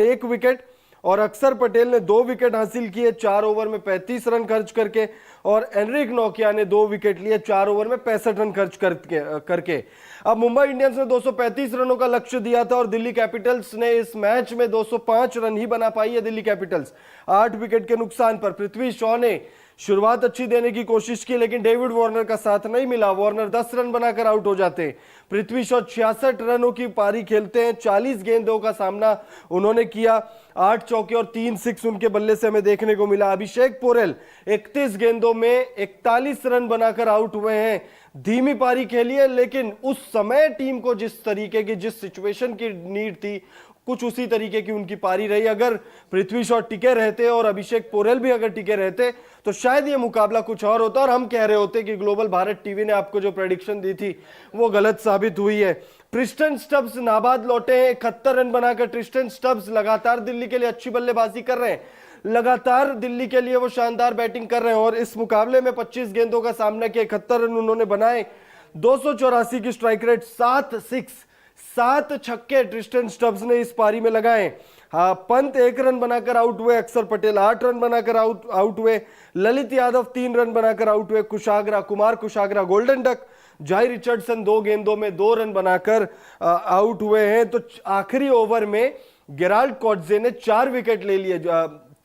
1 wicket और अक्षर पटेल ने 2 विकेट हासिल किए 4 ओवर में 35 रन खर्च करके, और एनरिक नोकिया ने 2 विकेट लिए 4 ओवर में 65 रन खर्च करके। अब मुंबई इंडियंस ने 235 रनों का लक्ष्य दिया था और दिल्ली कैपिटल्स ने इस मैच में 205 रन ही बना पाई है। दिल्ली कैपिटल्स 8 विकेट के नुकसान पर। पृथ्वी शॉ ने शुरुआत अच्छी देने की कोशिश की, लेकिन डेविड वार्नर का साथ नहीं मिला। वार्नर 10 रन बनाकर आउट हो जाते हैं। पृथ्वी शॉ 66 रनों की पारी खेलते हैं। 40 गेंदों का सामना उन्होंने किया। 8 चौके और 3 सिक्स उनके बल्ले से हमें देखने को मिला। अभिषेक पोरेल 31 गेंदों में 41 रन बनाकर आउट हुए हैं। धीमी पारी खेली है, लेकिन उस समय टीम को जिस तरीके की, जिस सिचुएशन की नीड थी, कुछ उसी तरीके की उनकी पारी रही। अगर पृथ्वी शॉ टिके रहते और अभिषेक पोरेल भी अगर टिके रहते तो शायद ये मुकाबला कुछ और होता और हम कह रहे होते कि ग्लोबल भारत टीवी ने आपको जो प्रेडिक्शन दी थी वो गलत साबित हुई है। ट्रिस्टन स्टब्स नाबाद लौटे हैं। 71 रन बनाकर ट्रिस्टन स्टब्स लगातार दिल्ली के लिए अच्छी बल्लेबाजी कर रहे हैं। लगातार दिल्ली के लिए वो शानदार बैटिंग कर रहे हैं और इस मुकाबले में 25 गेंदों का सामना किया, 71 रन उन्होंने बनाए। 284 की स्ट्राइक रेट, 7 सिक्स, 7 छक्के ट्रिस्टन स्टब्स ने इस पारी में लगाए। हाँ, पंत 1 रन बनाकर आउट हुए। अक्षर पटेल 8 रन बनाकर आउट हुए। ललित यादव 3 रन बनाकर आउट हुए। Kumar Kushagra golden duck. जाई रिचर्डसन 2 गेंदों में 2 रन बनाकर आउट हुए हैं। तो आखिरी ओवर में गेराल्ड कॉट्जे ने 4 विकेट ले लिए,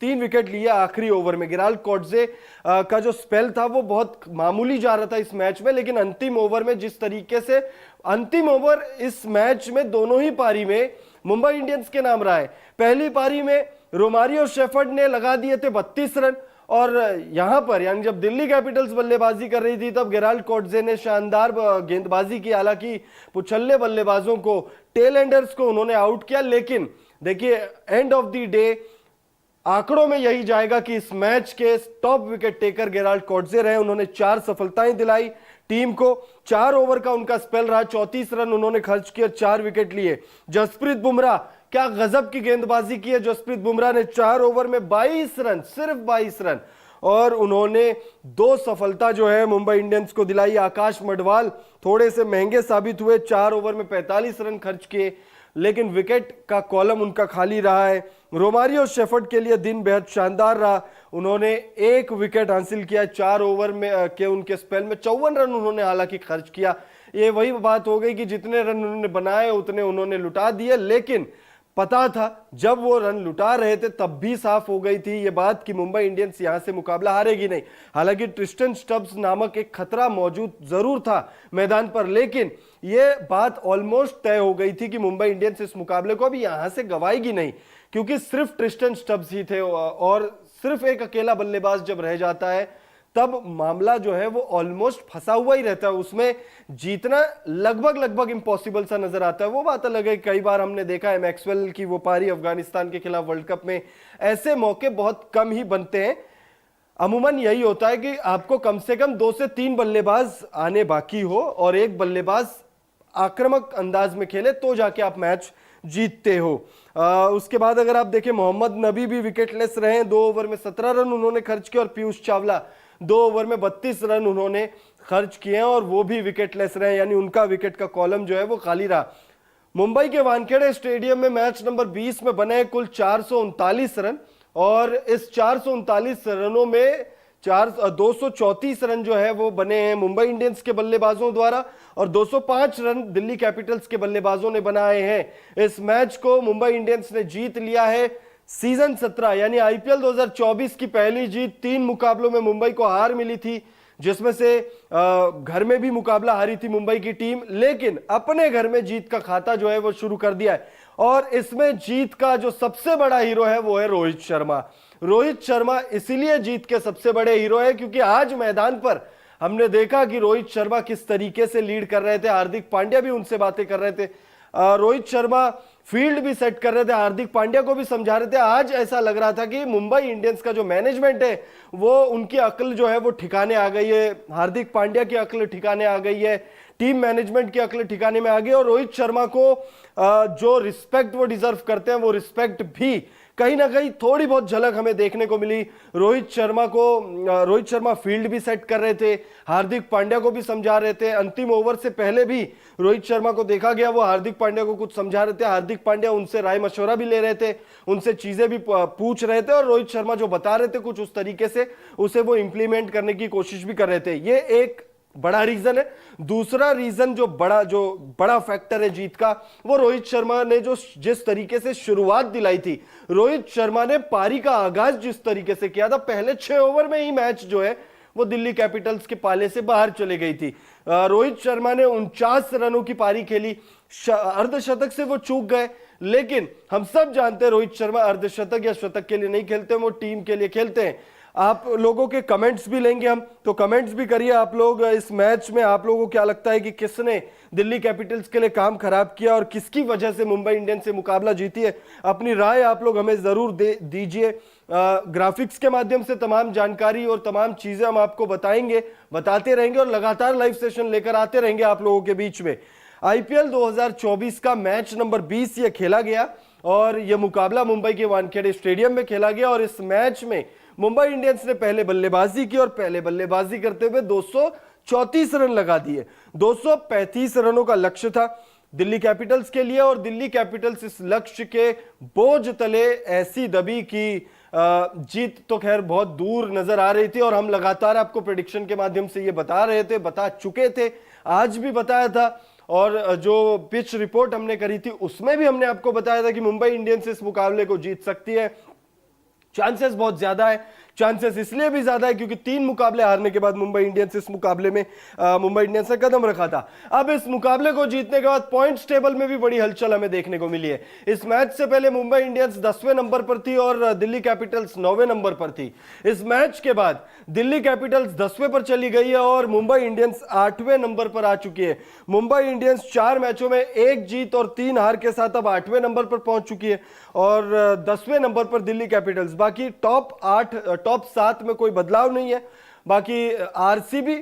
3 विकेट लिया आखिरी ओवर में। गेराल्ड कॉट्जे का जो स्पेल था वो बहुत मामूली जा रहा था इस मैच में, लेकिन अंतिम ओवर में जिस तरीके से अंतिम ओवर इस मैच में दोनों ही पारी में मुंबई इंडियंस के नाम रहा है। पहली पारी में रोमारियो शेफर्ड ने लगा दिए थे 32 रन, और यहां पर यानी जब दिल्ली कैपिटल्स बल्लेबाजी कर रही थी तब गेराल्ड कॉट्जे ने शानदार गेंदबाजी की। हालांकि पुछल्ले बल्लेबाजों को, टेल एंडर्स को उन्होंने आउट किया, लेकिन देखिए एंड ऑफ द डे आंकड़ों में यही जाएगा कि इस मैच के टॉप विकेट टेकर गेराल्ड कॉट्जे रहे। उन्होंने 4 सफलताएं दिलाई टीम को। 4 ओवर का उनका स्पेल रहा, 34 रन उन्होंने खर्च किए, 4 विकेट लिए। जसप्रीत बुमराह, क्या गजब की गेंदबाजी की है। जसप्रीत बुमराह ने 4 ओवर में 22 रन, सिर्फ 22 रन, और उन्होंने 2 सफलता जो है मुंबई इंडियंस को दिलाई। आकाश मडवाल थोड़े से महंगे साबित हुए, 4 ओवर में 45 रन खर्च किए, लेकिन विकेट का कॉलम उनका खाली रहा है। रोमारियो शेफर्ड के लिए दिन बेहद शानदार रहा। उन्होंने 1 विकेट हासिल किया 4 ओवर में के उनके स्पेल में। 54 रन उन्होंने हालांकि खर्च किया। ये वही बात हो गई कि जितने रन उन्होंने बनाए उतने उन्होंने लुटा दिए, लेकिन पता था जब वो रन लुटा रहे थे तब भी साफ हो गई थी ये बात कि मुंबई इंडियंस यहां से मुकाबला हारेगी नहीं। हालांकि ट्रिस्टन स्टब्स नामक एक खतरा मौजूद जरूर था मैदान पर, लेकिन ये बात ऑलमोस्ट तय हो गई थी कि मुंबई इंडियंस इस मुकाबले को अभी यहां से गवाएगी नहीं, क्योंकि सिर्फ ट्रिस्टन स्टब्स ही थे और सिर्फ एक अकेला बल्लेबाज जब रह जाता है तब मामला जो है वो ऑलमोस्ट फंसा हुआ ही रहता है। उसमें जीतना लगभग इम्पॉसिबल सा नजर आता है। वो बात अलग है, कई बार हमने देखा है मैक्सवेल की वो पारी अफगानिस्तान के खिलाफ वर्ल्ड कप में, ऐसे मौके बहुत कम ही बनते हैं। अमूमन यही होता है कि आपको कम से कम 2 से 3 बल्लेबाज आने बाकी हो और एक बल्लेबाज आक्रामक अंदाज में खेले तो जाके आप मैच जीतते हो। उसके बाद अगर आप देखें, मोहम्मद नबी भी विकेटलेस रहे। 2 ओवर में 17 रन उन्होंने खर्च किए, और पीयूष चावला 2 ओवर में 32 रन उन्होंने खर्च किए हैं और वो भी विकेटलेस रहे, यानी उनका विकेट का कॉलम जो है वो खाली रहा। मुंबई के वानखेड़े स्टेडियम में मैच नंबर 20 में बने कुल 439 रन, और इस 439 रनों में 234 रन जो है वो बने हैं मुंबई इंडियंस के बल्लेबाजों द्वारा, और 205 रन दिल्ली कैपिटल्स के बल्लेबाजों ने बनाए हैं। इस मैच को मुंबई इंडियंस ने जीत लिया है। सीजन 17 यानी आईपीएल 2024 की पहली जीत। 3 मुकाबलों में मुंबई को हार मिली थी, जिसमें से घर में भी मुकाबला हारी थी मुंबई की टीम, लेकिन अपने घर में जीत का खाता जो है वो शुरू कर दिया है। और इसमें जीत का जो सबसे बड़ा हीरो है वो है रोहित शर्मा। रोहित शर्मा इसीलिए जीत के सबसे बड़े हीरो है क्योंकि आज मैदान पर हमने देखा कि रोहित शर्मा किस तरीके से लीड कर रहे थे। हार्दिक पांड्या भी उनसे बातें कर रहे थे। रोहित शर्मा फील्ड भी सेट कर रहे थे, हार्दिक पांड्या को भी समझा रहे थे। आज ऐसा लग रहा था कि मुंबई इंडियंस का जो मैनेजमेंट है वो, उनकी अक्ल जो है वो ठिकाने आ गई है। हार्दिक पांड्या की अक्ल ठिकाने आ गई है। टीम मैनेजमेंट की अक्ल ठिकाने में आ गई और रोहित शर्मा को जो रिस्पेक्ट वो डिजर्व करते हैं वो रिस्पेक्ट भी कहीं ना कहीं थोड़ी बहुत झलक हमें देखने को मिली। रोहित शर्मा फील्ड भी सेट कर रहे थे, हार्दिक पांड्या को भी समझा रहे थे। अंतिम ओवर से पहले भी रोहित शर्मा को देखा गया, वो हार्दिक पांड्या को कुछ समझा रहे थे। हार्दिक पांड्या उनसे राय मशवरा भी ले रहे थे, उनसे चीजें भी पूछ रहे थे और रोहित शर्मा जो बता रहे थे कुछ उस तरीके से उसे वो इंप्लीमेंट करने की कोशिश भी कर रहे थे। ये एक बड़ा रीजन है। दूसरा रीजन जो बड़ा फैक्टर है जीत का, वो रोहित शर्मा ने जो जिस तरीके से शुरुआत दिलाई थी, रोहित शर्मा ने पारी का आगाज जिस तरीके से किया था, पहले 6 ओवर में ही मैच जो है वो दिल्ली कैपिटल्स के पाले से बाहर चले गई थी। रोहित शर्मा ने 49 रनों की पारी खेली, अर्धशतक से वो चूक गए, लेकिन हम सब जानते हैं रोहित शर्मा अर्धशतक या शतक के लिए नहीं खेलते, वो टीम के लिए खेलते हैं। आप लोगों के कमेंट्स भी लेंगे हम, तो कमेंट्स भी करिए आप लोग इस मैच में। आप लोगों को क्या लगता है कि किसने दिल्ली कैपिटल्स के लिए काम खराब किया और किसकी वजह से मुंबई इंडियंस से मुकाबला जीती है? अपनी राय आप लोग हमें जरूर दीजिए। ग्राफिक्स के माध्यम से तमाम जानकारी और तमाम चीजें हम आपको बताते रहेंगे और लगातार लाइव सेशन लेकर आते रहेंगे आप लोगों के बीच में। आईपीएल 2024 का मैच नंबर 20 ये खेला गया और यह मुकाबला मुंबई के वानखेड़े स्टेडियम में खेला गया और इस मैच में मुंबई इंडियंस ने पहले बल्लेबाजी की और पहले बल्लेबाजी करते हुए 234 रन लगा दिए। 235 रनों का लक्ष्य था दिल्ली कैपिटल्स के लिए और दिल्ली कैपिटल्स इस लक्ष्य के बोझ तले ऐसी दबी कि जीत तो खैर बहुत दूर नजर आ रही थी और हम लगातार आपको प्रेडिक्शन के माध्यम से ये बता चुके थे, आज भी बताया था। और जो पिच रिपोर्ट हमने करी थी उसमें भी हमने आपको बताया था कि मुंबई इंडियंस इस मुकाबले को जीत सकती है। चांसेस बहुत ज्यादा है, चांसेस इसलिए भी ज्यादा है क्योंकि 3 मुकाबले हारने के बाद मुंबई इंडियंस इस मुकाबले में मुंबई इंडियंस ने कदम रखा था। अब इस मुकाबले को जीतने के बाद पॉइंट्स टेबल में भी बड़ी हलचल हमें देखने को मिली है। इस मैच से पहले मुंबई इंडियंस 10वें नंबर पर थी और दिल्ली कैपिटल्स 9वें नंबर पर थी। इस मैच के बाद दिल्ली कैपिटल्स 10वें पर चली गई है और मुंबई इंडियंस 8वें नंबर पर आ चुकी है। मुंबई इंडियंस 4 मैचों में 1 जीत और 3 हार के साथ अब 8वें नंबर पर पहुंच चुकी है और 10वें नंबर पर दिल्ली कैपिटल्स। बाकी टॉप 7 में कोई बदलाव नहीं है। बाकी आरसीबी,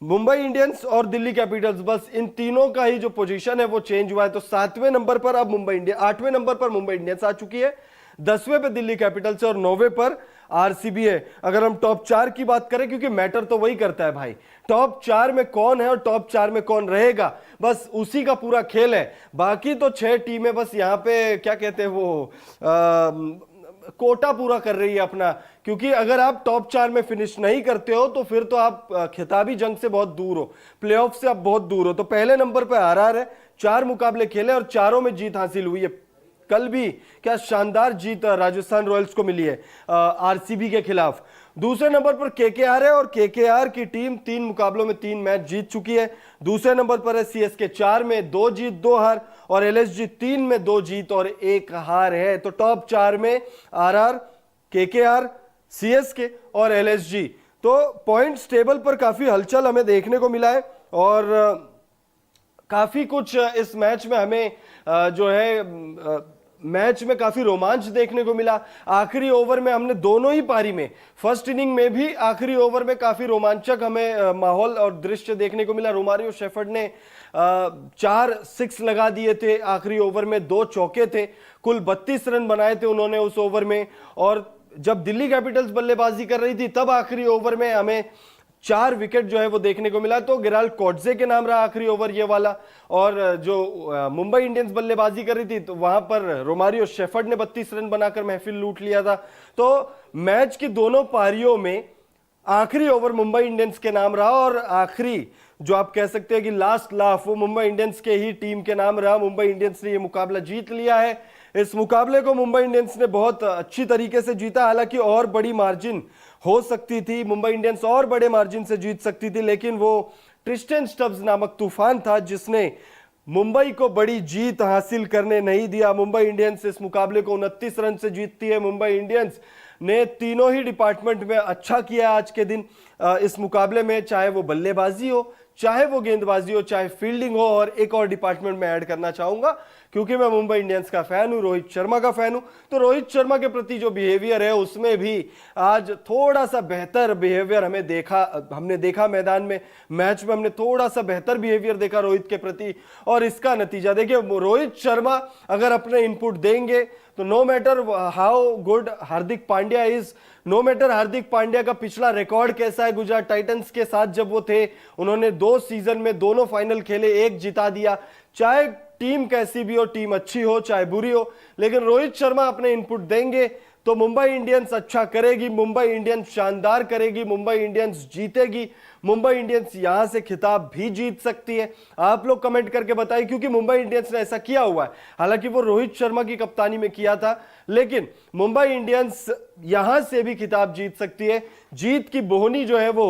मुंबई इंडियंस और दिल्ली कैपिटल्स, बस इन तीनों का ही जो पोजीशन है वो चेंज हुआ है। तो 7वें नंबर पर अब 8वें नंबर पर मुंबई इंडियंस आ चुकी है, 10वें पे दिल्ली कैपिटल्स और 9वें पर आरसीबी है। अगर हम टॉप 4 की बात करें, क्योंकि मैटर तो वही करता है भाई, टॉप 4 में कौन है और टॉप 4 में कौन रहेगा, बस उसी का पूरा खेल है। बाकी तो 6 टीमें बस यहां पे क्या कहते हैं वो कोटा पूरा कर रही है अपना, क्योंकि अगर आप टॉप 4 में फिनिश नहीं करते हो तो फिर तो आप खिताबी जंग से बहुत दूर हो, प्लेऑफ से आप बहुत दूर हो। तो पहले नंबर पर आरआर है, 4 मुकाबले खेले और चारों में जीत हासिल हुई है। कल भी क्या शानदार जीत राजस्थान रॉयल्स को मिली है आरसीबी के खिलाफ। दूसरे नंबर पर केकेआर है और केकेआर की टीम 3 मुकाबलों में 3 मैच जीत चुकी है। दूसरे नंबर पर है सीएसके, 4 में 2 जीत 2 हार और एलएसजी 3 में 2 जीत और 1 हार है। तो टॉप 4 में आरआर, केकेआर, सीएसके और एलएसजी। तो पॉइंट्स टेबल पर काफी हलचल हमें देखने को मिला है और काफी कुछ इस मैच में हमें जो है मैच में काफी रोमांच देखने को मिला। आखिरी ओवर में हमने दोनों ही पारी में, फर्स्ट इनिंग में भी आखिरी ओवर में काफी रोमांचक हमें माहौल और दृश्य देखने को मिला। रोमारियो शेफर्ड ने 4 6 लगा दिए थे आखिरी ओवर में, 2 चौके थे, कुल 32 रन बनाए थे उन्होंने उस ओवर में। और जब दिल्ली कैपिटल्स बल्लेबाजी कर रही थी तब आखिरी ओवर में हमें 4 विकेट जो है वो देखने को मिला। तो गेराल्ड कॉट्जे के नाम रहा आखिरी ओवर ये वाला। और जो मुंबई इंडियंस बल्लेबाजी कर रही थी तो वहां पर रोमारियो शेफर्ड ने 32 रन बनाकर महफिल लूट लिया था। तो मैच की दोनों पारियों में आखिरी ओवर मुंबई इंडियंस के नाम रहा और आखिरी जो आप कह सकते हैं कि लास्ट लाफ वो मुंबई इंडियंस के ही टीम के नाम रहा। मुंबई इंडियंस ने ये मुकाबला जीत लिया है। इस मुकाबले को मुंबई इंडियंस ने बहुत अच्छी तरीके से जीता, हालांकि और बड़ी मार्जिन हो सकती थी, मुंबई इंडियंस और बड़े मार्जिन से जीत सकती थी, लेकिन वो ट्रिस्टन स्टब्स नामक तूफान था जिसने मुंबई को बड़ी जीत हासिल करने नहीं दिया। मुंबई इंडियंस इस मुकाबले को 29 रन से जीतती है। मुंबई इंडियंस ने तीनों ही डिपार्टमेंट में अच्छा किया आज के दिन इस मुकाबले में, चाहे वो बल्लेबाजी हो, चाहे वो गेंदबाजी हो, चाहे फील्डिंग हो। और एक और डिपार्टमेंट में ऐड करना चाहूंगा क्योंकि मैं मुंबई इंडियंस का फैन हूं, रोहित शर्मा का फैन हूं, तो रोहित शर्मा के प्रति जो बिहेवियर है उसमें भी आज थोड़ा सा बेहतर बिहेवियर हमने देखा मैदान में, मैच में हमने थोड़ा सा बेहतर बिहेवियर देखा रोहित के प्रति। और इसका नतीजा देखिए, रोहित शर्मा अगर अपने इनपुट देंगे तो no matter how good Hardik Pandya is, no matter Hardik Pandya का पिछला रिकॉर्ड कैसा है, गुजरात टाइटंस के साथ जब वो थे उन्होंने 2 सीजन में दोनों फाइनल खेले, 1 जिता दिया। चाहे टीम कैसी भी हो, टीम अच्छी हो चाहे बुरी हो, लेकिन रोहित शर्मा अपने इनपुट देंगे तो मुंबई इंडियंस अच्छा करेगी, मुंबई इंडियंस शानदार करेगी, मुंबई इंडियंस जीतेगी, मुंबई इंडियंस यहां से खिताब भी जीत सकती है। आप लोग कमेंट करके बताइए, क्योंकि मुंबई इंडियंस ने ऐसा किया हुआ है, हालांकि वो रोहित शर्मा की कप्तानी में किया था, लेकिन मुंबई इंडियंस यहां से भी खिताब जीत सकती है। जीत की बोहनी जो है वो